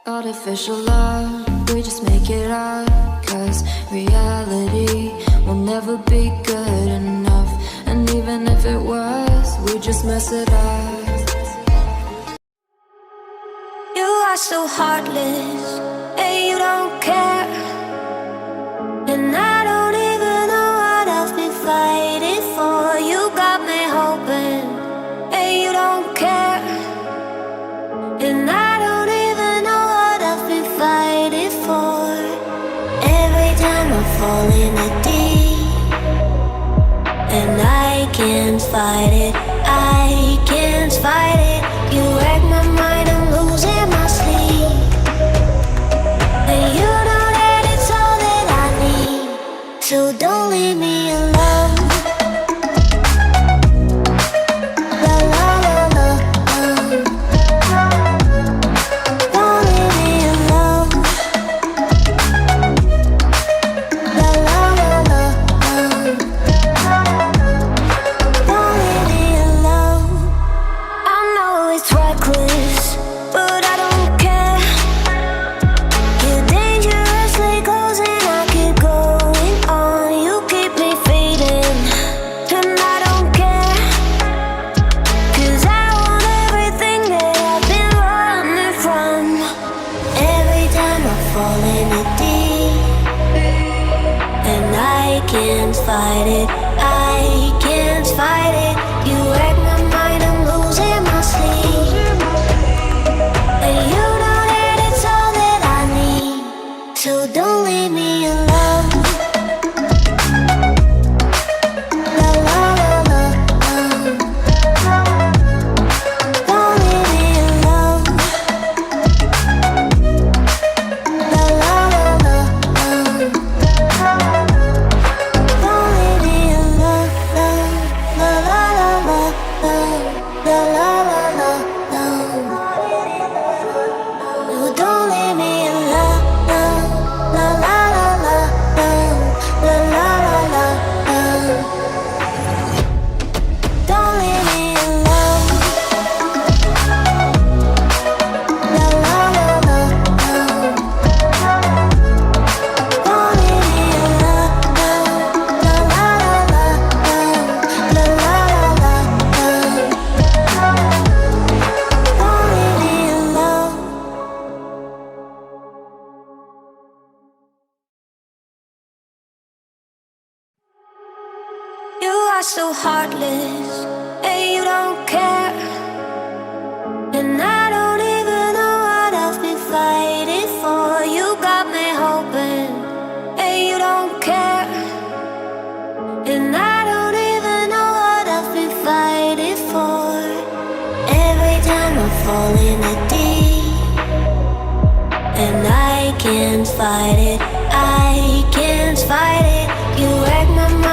Artificial love, we just make it up, 'cause reality will never be good enough. And even if it was, we just mess it up. You are so heartless, and you don't care. And I don't even know what I've been fighting for. You got me hoping, and you don't care. And I don't even know what I've been fighting for. Every time I fall in the deep, and I can't fight it, I can't fight it. You wreck my mind, I'm losing my sleep. And you know that it's all that I need, so don't leave me alone. La la la la, don't leave me alone. La la la la, don't leave me alone. I know it's reckless, but I don't care. You're dangerously close and I keep going on. You keep me fading, and I don't care. 'Cause I want everything that I've been running from. Every time I fall in the deep, and I can't fight it, I can't fight it. You wreck my mind, I'm losing my sleep. And you know that it's all that I need, so don't leave me alone. La la la la, don't leave me alone. La la la la, don't leave me alone. La la la la, la la la la, no, don't leave me alone. La la la la, la la la la, don't leave me alone. La la la la, don't leave me alone. La la la la, la la la la, don't leave me alone. You are so heartless, and you don't care. And I don't even know what I've been fighting for. You got me hoping, and you don't care. And I don't even know what I've been fighting for. Every time I fall in the deep, and I can't fight it, I can't fight it. You wreck my mind,